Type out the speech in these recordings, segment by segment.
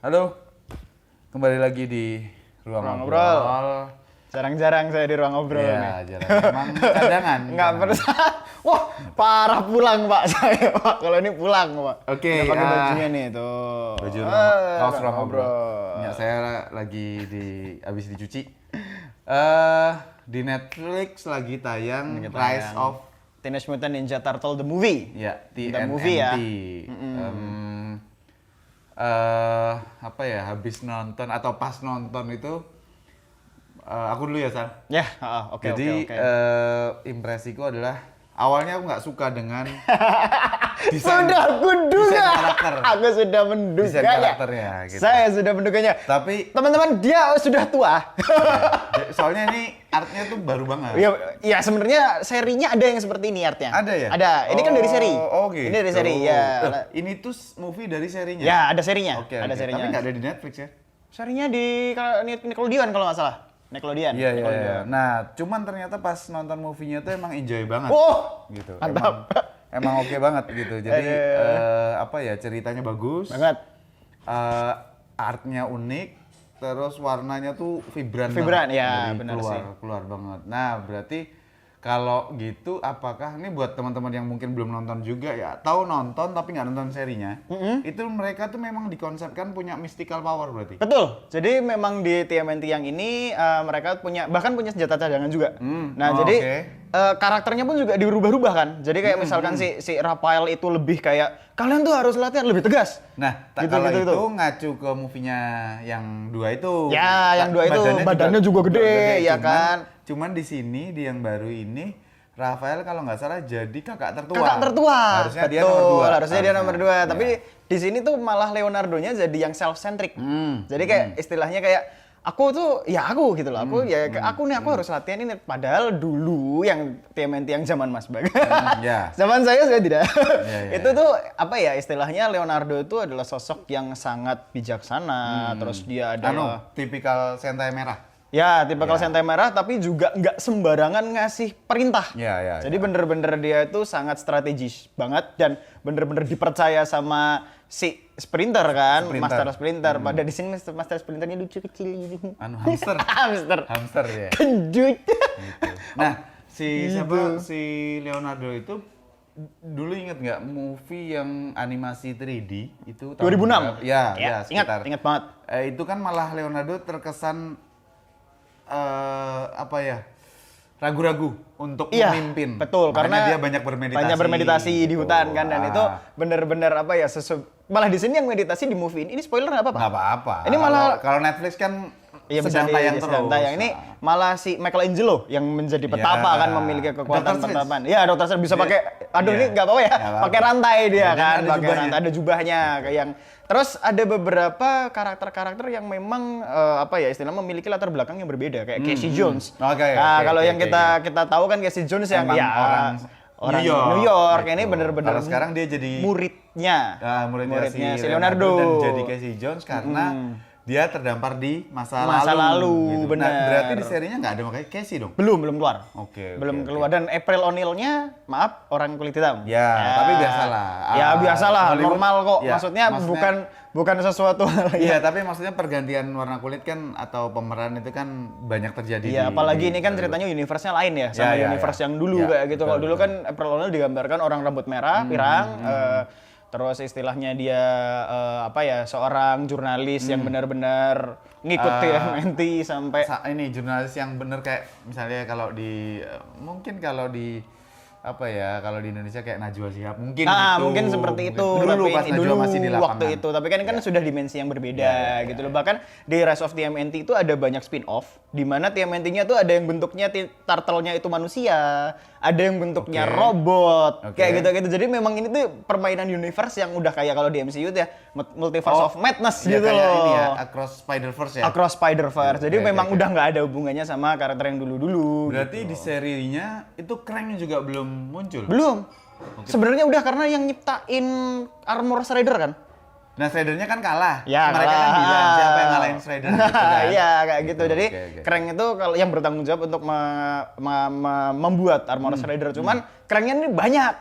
Halo, kembali lagi di Ruang Ngobrol. Jarang-jarang saya di ruang ngobrol nih. Iya, jarang. Emang cadangan. Nggak pernah. Wah, parah pulang Pak saya Pak. Kalau ini pulang Pak. Oke, Udah pakai bajunya nih tuh. Baju kaos Ruang Ngobrol. Ya, saya lagi habis dicuci. Di Netflix lagi tayang Rise of Teenage Mutant Ninja Turtle the movie. ya, The movie ya. Apa ya, habis nonton atau pas nonton itu aku dulu ya, Sal. Ya, oke. Impresiku adalah awalnya aku nggak suka dengan Sudah aku duga. desain karakter. Aku sudah menduganya. Desain karakternya gitu. Saya sudah menduganya. Tapi Teman-teman, dia sudah tua. soalnya ini artnya tuh baru banget. Ya sebenarnya serinya ada yang seperti ini artnya. Ada ya? Ada. Ini kan dari seri. Oh gitu. Ini dari seri ya. Ini tuh movie dari serinya. Ya, ada serinya. Oke, Ada oke. serinya. Tapi nggak ada di Netflix ya? Serinya di Nickelodeon kalau nggak salah. Nickelodeon. Iya. Nah, cuman ternyata pas nonton movie-nya tuh emang enjoy banget. Oh, Gitu. mantap. Emang oke banget gitu. Jadi apa ya, ceritanya bagus. Banget. Artnya unik, terus warnanya tuh vibran Vibran, banget. ya, Jadi benar sih. keluar banget. Nah, berarti kalau gitu apakah ini buat teman-teman yang mungkin belum nonton juga ya, tahu nonton tapi nggak nonton serinya, itu mereka tuh memang dikonsepkan punya mystical power berarti? Betul. Jadi memang di TMNT yang ini mereka bahkan punya senjata cadangan juga. Jadi karakternya pun juga dirubah-rubah kan. Jadi kayak misalkan si Raphael itu lebih kayak kalian tuh harus latihan lebih tegas. Nah, Gitu, kalau gitu. itu ngacu ke movie-nya yang dua itu. Ya, yang dua itu badannya juga gede, ya kan. Cuman di sini, di yang baru ini, Raphael kalau nggak salah jadi kakak tertua. Kakak tertua. Harusnya dia nomor 2. Harusnya dia nomor 2. Tapi di sini tuh malah Leonardo-nya jadi yang self-centric. Jadi kayak istilahnya kayak aku tuh ya aku gitu loh. Aku aku harus latihan ini. Padahal dulu yang TMNT yang zaman Mas Bag. Zaman saya tidak. Itu tuh apa ya istilahnya Leonardo itu adalah sosok yang sangat bijaksana. Terus dia adalah tipikal Sentai merah. Ya, tipikal Sentai merah tapi juga nggak sembarangan ngasih perintah. Jadi bener-bener dia itu sangat strategis banget dan bener-bener dipercaya sama si sprinter kan, Master Splinter. Pada di sini Master Splinternya lucu kecil gitu. Hamster. Hamster ya. Kejut. Gitu. Nah, si Leonardo itu dulu inget nggak movie yang animasi 3D itu tahun 2006. Ya, sekitar. Ingat banget. Itu kan malah Leonardo terkesan ragu-ragu untuk memimpin. Betul, makanya karena dia banyak bermeditasi gitu. di hutan kan dan itu bener-bener malah di sini yang meditasi di movie ini spoiler nggak apa-apa. Nggak apa-apa. Ini malah kalau Netflix kan sedang tayang terus. Ini malah si Michelangelo yang menjadi petapa kan memiliki kekuatan petapan. Iya, Dr. Strange bisa pakai ini nggak apa-apa ya. Pakai rantai dia kan, pakai rantai ada jubahnya kayak yang. Terus ada beberapa karakter-karakter yang memang istilahnya memiliki latar belakang yang berbeda kayak Casey Jones. Kalau yang kita tahu kan Casey Jones yang orang New York gitu. Ini bener-bener kalau sekarang dia jadi muridnya si Leonardo dan jadi Casey Jones karena dia terdampar di masa lalu gitu. Benar. Nah, berarti di serinya nggak ada makanya Casey dong? Belum keluar. Belum keluar. Dan April O'Neil-nya, maaf, orang kulit hitam. Tapi biasalah. Biasalah, normal kok. Maksudnya bukan sesuatu hal Iya, tapi maksudnya pergantian warna kulit kan atau pemeran itu kan banyak terjadi. Iya, apalagi ini kan ceritanya universe-nya lain ya sama universe yang dulu kayak gitu. Kalau dulu kan April O'Neil digambarkan orang rambut merah, pirang, terus istilahnya dia seorang jurnalis yang benar-benar ngikut TMNT sampai ini jurnalis yang bener kayak misalnya kalau di kalau di Indonesia kayak Najwa Shihab mungkin gitu. Mungkin seperti itu. Dulu pas Najwa masih di lapangan. Waktu itu, tapi kan sudah dimensi yang berbeda gitu loh. Bahkan di Rise of TMNT itu ada banyak spin-off di mana TMNT-nya tuh ada yang bentuknya turtle-nya itu manusia, ada yang bentuknya robot, kayak gitu-gitu. Jadi memang ini tuh permainan universe yang udah kayak kalau di MCU tuh ya Multiverse of Madness gitu loh. Ini ya, Across Spider-Verse ya. Across Spider-Verse. Jadi memang udah nggak ada hubungannya sama karakter yang dulu-dulu. Berarti di serinya itu Krang juga belum muncul? Belum. Sebenarnya udah karena yang nyiptain Armor Shredder kan. Nah, Shredder-nya kan kalah. Ya, mereka kan bilang siapa yang ngalahin Shredder gitu kan. Iya, kayak gitu. Jadi Krang itu kalau yang bertanggung jawab untuk membuat Armor Shredder. Cuman Krangnya ini banyak.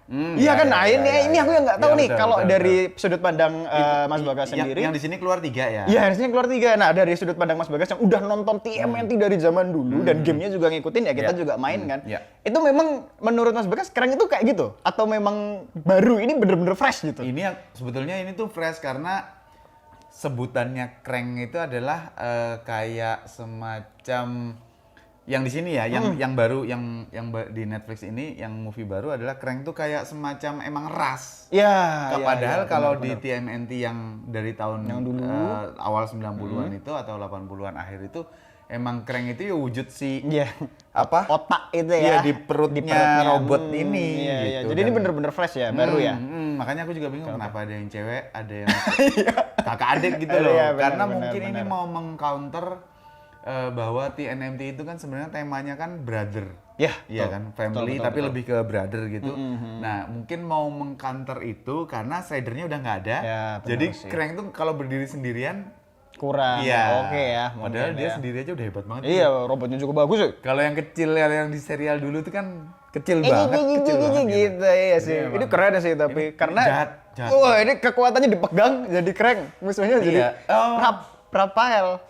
Iya kan, nah ini aku yang nggak tahu nih kalau dari sudut pandang Mas Bagas sendiri. Yang di sini keluar 3 ya? Iya, harusnya keluar 3. Nah, dari sudut pandang Mas Bagas yang udah nonton TMNT dari zaman dulu dan gamenya juga ngikutin ya, kita juga main kan. Itu memang menurut Mas Bagas Crank itu kayak gitu? Atau memang baru, ini bener-bener fresh gitu? Ini sebetulnya ini tuh fresh karena sebutannya Crank itu adalah kayak semacam yang di sini ya, yang baru yang di Netflix ini, yang movie baru adalah Crank tuh kayak semacam emang ras. Ya. Padahal kalau di TMNT yang dari tahun yang dulu awal 90-an itu atau 80-an akhir itu emang Crank itu ya wujud si otak itu ya. Iya, di perutnya robot ini gitu. Jadi ini bener-bener fresh ya, baru ya. Makanya aku juga bingung kenapa ada yang cewek, ada yang kakak adik gitu loh. Karena mungkin ini mau meng-counter bahwa TNMT itu kan sebenarnya temanya kan brother. Iya kan, family tapi lebih ke brother gitu. Nah, mungkin mau meng-counter itu karena Stridernya udah nggak ada. Ya, jadi Crank tuh kalau berdiri sendirian kurang. Iya. Oke ya. Padahal dia sendiri aja udah hebat banget. Iya, robotnya juga bagus ya. Kalau yang kecil yang di serial dulu tuh kan kecil banget gitu ya sih. Ini keren sih tapi karena jahat. Wah, ini kekuatannya dipegang jadi Crank. Musuhnya jadi Rafael. Rafael.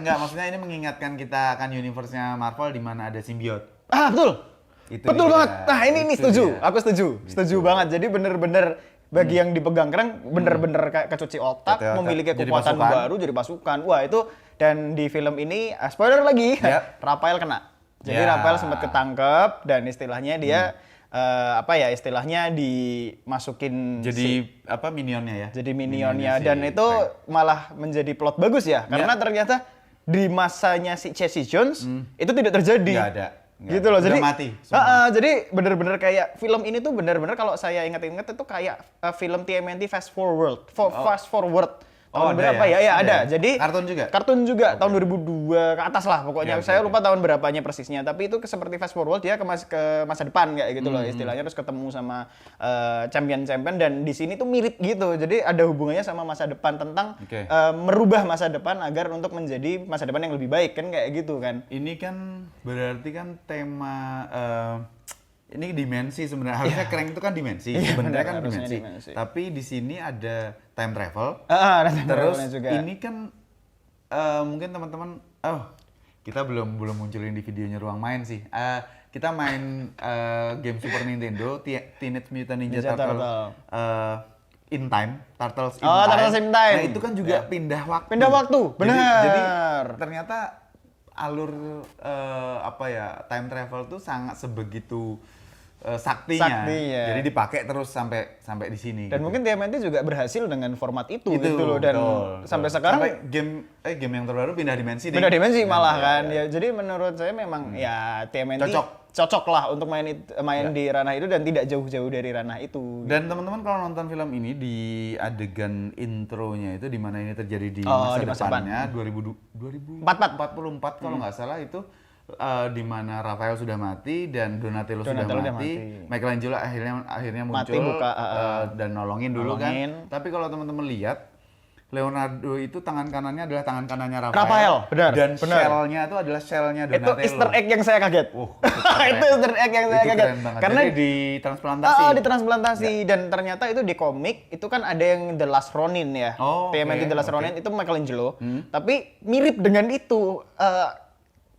Enggak, maksudnya ini mengingatkan kita akan universe-nya Marvel di mana ada simbiot. Betul. Betul banget. Nah, ini setuju. Dia. Aku setuju. Setuju banget. Jadi bener-bener bagi yang dipegang Crank bener-bener kayak kecuci otak, memiliki kekuatan baru jadi pasukan. Wah, itu dan di film ini spoiler lagi. Rafael kena. Jadi Rafael sempat ketangkep dan istilahnya dia istilahnya dimasukin jadi minionnya ya. Jadi minionnya dan itu malah menjadi plot bagus ya karena ternyata di masanya si Jesse Jones itu tidak terjadi. Nggak ada. Gitu loh. Jadi mati. Jadi benar-benar kayak film ini tuh benar-benar kalau saya ingat-ingat itu kayak film TMNT Fast Forward. Fast Forward. Tahun berapa ya? Ya ada. Jadi kartun juga tahun 2002 ke atas lah pokoknya. Saya lupa tahun berapanya persisnya, tapi itu seperti fast forward dia ke masa depan kayak gitu loh istilahnya, terus ketemu sama champion-champion dan di sini tuh mirip gitu. Jadi ada hubungannya sama masa depan tentang merubah masa depan agar untuk menjadi masa depan yang lebih baik kan kayak gitu kan. Ini kan berarti kan tema ini dimensi sebenarnya. Harusnya Crank itu kan dimensi. Sebenarnya kan dimensi. Tapi di sini ada time travel. Terus juga. Ini kan mungkin teman-teman kita belum munculin di videonya Ruang Main sih. Kita main game Super Nintendo Teenage Mutant Ninja Turtle in Time, Turtles in Time. Turtles in Time. Nah, itu kan juga pindah waktu. Pindah waktu. Benar. Jadi ternyata alur time travel tuh sangat sebegitu saktinya. Jadi dipakai terus sampai di sini. Dan gitu. Mungkin TMNT juga berhasil dengan format itu gitu loh dan sampai sekarang game yang terbaru pindah dimensi malah kan. Ya jadi menurut saya memang ya TMNT cocok lah untuk main di ranah itu dan tidak jauh-jauh dari ranah itu. Dan teman-teman kalau nonton film ini di adegan intronya itu di mana ini terjadi di masa depannya 2044 kalau nggak salah itu di mana Rafael sudah mati dan Donatello sudah mati. Michelangelo akhirnya muncul dan nolongin dulu kan. Tapi kalau teman-teman lihat Leonardo itu tangan kanannya adalah tangan kanannya Rafael. Benar. Dan shell-nya itu adalah shell-nya Donatello. Itu Easter egg yang saya kaget. Itu Easter egg yang saya kaget. Karena ditransplantasi. Ditransplantasi dan ternyata itu di komik itu kan ada yang The Last Ronin ya. TMNT The Last Ronin itu Michelangelo. Tapi mirip dengan itu.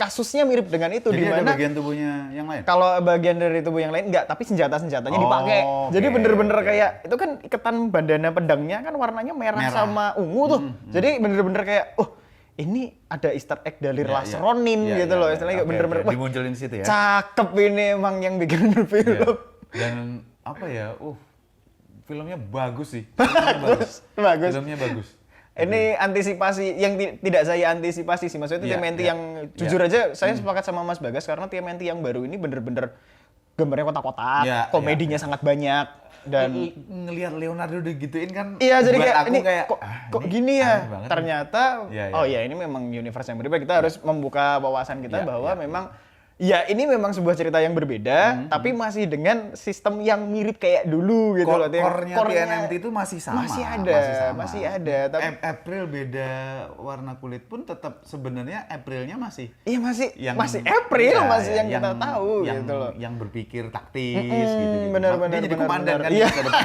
Kasusnya mirip dengan itu. Jadi ada bagian tubuhnya yang lain? Kalau bagian dari tubuh yang lain enggak, tapi senjatanya dipakai. Jadi bener-bener kayak itu kan ikatan bandana pedangnya kan warnanya merah sama ungu tuh. Jadi bener-bener kayak ini ada Easter egg dari Last Ronin gitu loh. Istilahnya bener-bener dimunculin di situ ya. Cakep ini emang yang bikin film. Dan filmnya bagus sih. Bagus. Filmnya bagus. Ini antisipasi yang tidak saya antisipasi sih, maksudnya itu TMNT yang jujur aja saya sepakat sama Mas Bagas karena TMNT yang baru ini bener-bener gambarnya kotak-kotak, komedinya sangat banyak dan ngelihat Leonardo digituin kan. Iya, jadi kayak ini kok gini ya. Ternyata ini ini memang universe yang berbeda. Kita harus membuka wawasan kita bahwa memang Ya ini memang sebuah cerita yang berbeda, tapi masih dengan sistem yang mirip kayak dulu gitu loh. Core-nya TNMT itu masih sama. Masih ada. Tapi April beda warna kulit pun tetap sebenarnya Aprilnya masih. Iya masih April masih yang kita tahu gitu loh. Yang berpikir taktis gitu. Benar. Dia jadi komandan kan.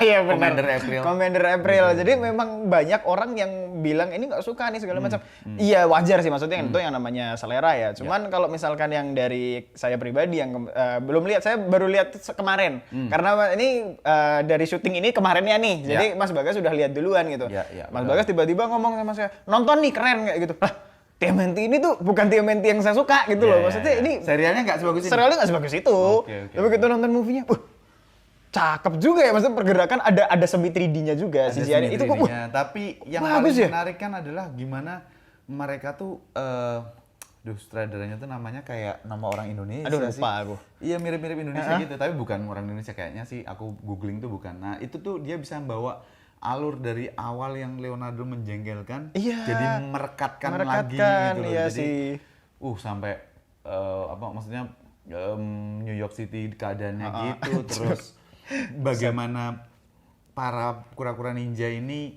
Iya benar. Commander April. Jadi memang banyak orang yang bilang ini nggak suka nih segala macam. Iya wajar sih, maksudnya itu yang namanya selera ya. Cuman kalau misalkan yang dari saya pribadi yang belum lihat, saya baru lihat kemarin karena ini dari syuting ini kemarinnya nih, jadi Mas Bagas sudah lihat duluan gitu. Mas Bagas tiba-tiba ngomong sama saya, nonton nih keren kayak gitu. TMNT ini tuh bukan TMNT yang saya suka gitu loh, maksudnya ini serialnya nggak sebagus ini. Serialnya nggak sebagus itu. Tapi kita nonton movie-nya, cakep juga ya, maksudnya pergerakan ada semi 3D-nya juga sih itu kok. Tapi yang paling menarik kan adalah gimana mereka tuh sutradaranya tuh namanya kayak nama orang Indonesia. Aduh lupa aku. Iya mirip-mirip Indonesia gitu, tapi bukan orang Indonesia kayaknya sih. Aku googling tuh bukan. Nah itu tuh dia bisa membawa alur dari awal yang Leonardo menjengkelkan, jadi merekatkan lagi gitu loh. Iya jadi sih. Sampai maksudnya New York City keadaannya gitu, terus bagaimana para kura-kura ninja ini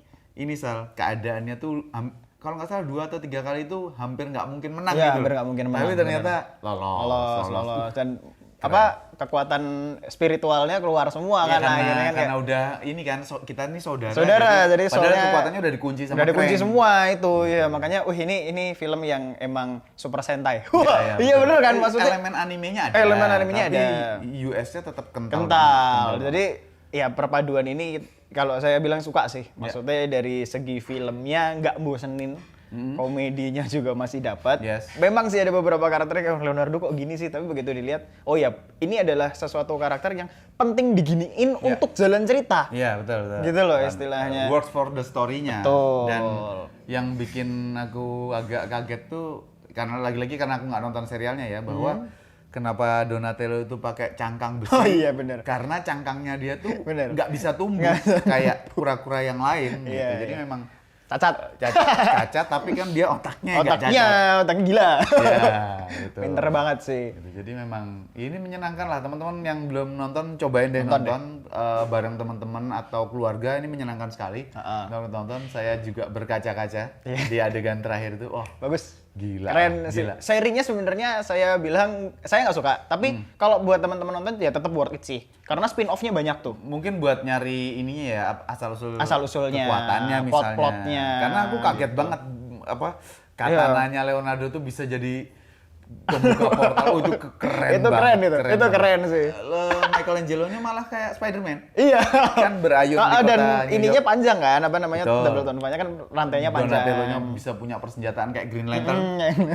keadaannya tuh kalau nggak salah 2 atau 3 kali itu hampir nggak mungkin menang gitu. Hampir nggak mungkin menang. Tapi ternyata lolos. Dan kekuatan spiritualnya keluar semua kan akhirnya karena udah ini kan kita ini saudara. Jadi padahal kekuatannya udah dikunci sama udah dikunci semua itu ya, makanya ini film yang emang super sentai. Iya benar kan, maksudnya elemen animenya ada. Tapi US-nya tetap kental. Jadi ya perpaduan ini kalau saya bilang suka sih, maksudnya dari segi filmnya nggak bosenin, komedinya juga masih dapat. Memang sih ada beberapa karakter yang Leonardo kok gini sih, tapi begitu dilihat, oh ya ini adalah sesuatu karakter yang penting diginiin untuk jalan cerita. Iya betul. Gitu loh istilahnya. Works for the story-nya. Betul. Dan yang bikin aku agak kaget tuh karena lagi-lagi karena aku nggak nonton serialnya ya, bahwa kenapa Donatello itu pakai cangkang besi? Oh iya benar. Karena cangkangnya dia tuh nggak bisa tumbuh kayak kura-kura yang lain gitu. Jadi memang cacat tapi kan dia otaknya otaknya gila. Gitu. Pinter banget sih. Gitu. Jadi memang ini menyenangkan lah, teman-teman yang belum nonton cobain deh nonton bareng teman-teman atau keluarga, ini menyenangkan sekali. Kalau nonton saya juga berkaca-kaca di adegan terakhir itu. Bagus. Gila. Keren sih. Serinya sebenarnya saya bilang saya nggak suka, tapi kalau buat teman-teman nonton ya tetap worth it sih. Karena spin-off-nya banyak tuh. Mungkin buat nyari ininya ya, asal-usulnya, kekuatannya misalnya. plot-plotnya. Karena aku kaget banget katananya Leonardo tuh bisa jadi pembuka portal. Itu keren banget. Itu keren sih. Michelangelo-nya malah kayak Spider-Man. Iya. Kan berayun di kota dan New ininya York. panjang kan, double tonfanya kan rantainya panjang. Donatello-nya bisa punya persenjataan kayak Green Lantern.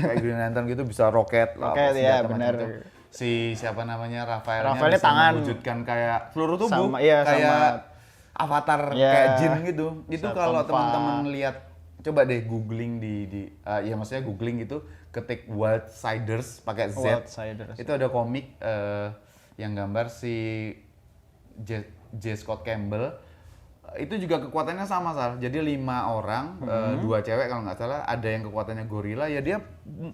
Kayak Green Lantern gitu bisa roket ya benar. Si siapa namanya Rafaelnya bisa tangan mewujudkan kayak seluruh tubuh kayak avatar kayak jin gitu. Itu kalau teman-teman lihat, coba deh googling ya maksudnya googling gitu, ketik Wildsiders pakai Z. Itu ada komik yang gambar si J. Scott Campbell. Itu juga kekuatannya sama jadi 5 orang, 2 cewek kalau nggak salah, ada yang kekuatannya gorila, ya dia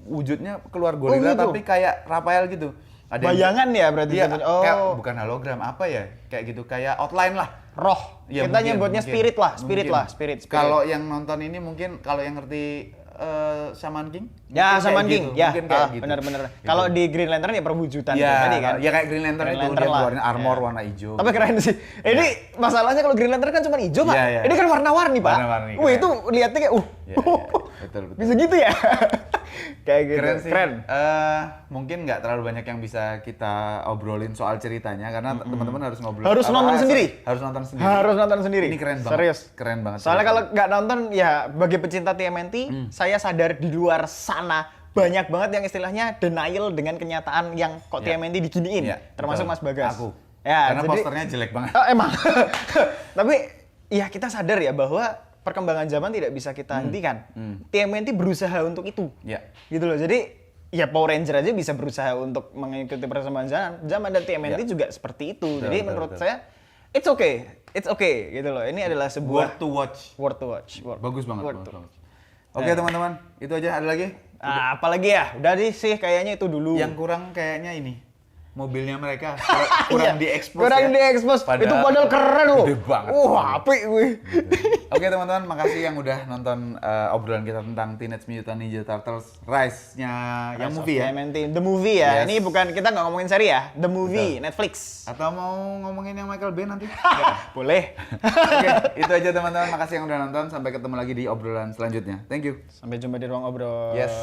wujudnya keluar gorila gitu? Tapi kayak Rafael gitu. Ada bayangan ya berarti kayak bukan hologram apa ya, kayak gitu, kayak outline lah, roh ya, kita nyebutnya spirit lah. Kalau yang nonton ini mungkin kalau yang ngerti Shaman King ya, Shaman King gitu. Mungkin kayak gitu. Bener gitu. Kalau di Green Lantern ya perwujudan tadi kan ya, kayak Green Lantern itu dia keluarin armor warna hijau. Tapi keren sih ini masalahnya, kalau Green Lantern kan cuma hijau Pak, ini kan warna-warni Pak. Itu lihatnya kayak betul. Bisa gitu ya. Kayak gitu. Keren sih. Mungkin nggak terlalu banyak yang bisa kita obrolin soal ceritanya karena teman-teman harus ngobrol. Harus nonton sendiri. Ini keren banget. Serius. Keren banget. Soalnya kalau nggak nonton ya, bagi pecinta TMNT, saya sadar di luar sana banyak banget yang istilahnya denial dengan kenyataan yang kok TMNT diginiin. Termasuk Mas Bagas. Aku. Ya, karena posternya jelek banget. Emang. Tapi ya kita sadar ya bahwa perkembangan zaman tidak bisa kita hentikan. TMNT berusaha untuk itu. Gitu loh. Jadi ya Power Ranger aja bisa berusaha untuk mengikuti perkembangan zaman, dan TMNT juga seperti itu. Jadi menurut saya it's okay gitu loh. Ini adalah sebuah worth to watch. Bagus banget. Oke teman-teman, itu aja. Ada lagi? Apalagi ya, udah sih kayaknya itu dulu. Yang kurang kayaknya ini. Mobilnya mereka kurang diekspos kurang diekspos. Itu padahal keren loh. Gede banget. Apik wih. Oke teman-teman, makasih yang udah nonton obrolan kita tentang Teenage Mutant Ninja Turtles Rise-nya yang movie ya. The movie ya. Yes. Ini bukan, kita nggak ngomongin seri ya. The movie, Betul. Netflix. Atau mau ngomongin yang Michael Bay nanti? Boleh. Oke, itu aja teman-teman. Makasih yang udah nonton. Sampai ketemu lagi di obrolan selanjutnya. Thank you. Sampai jumpa di ruang obrol. Yes.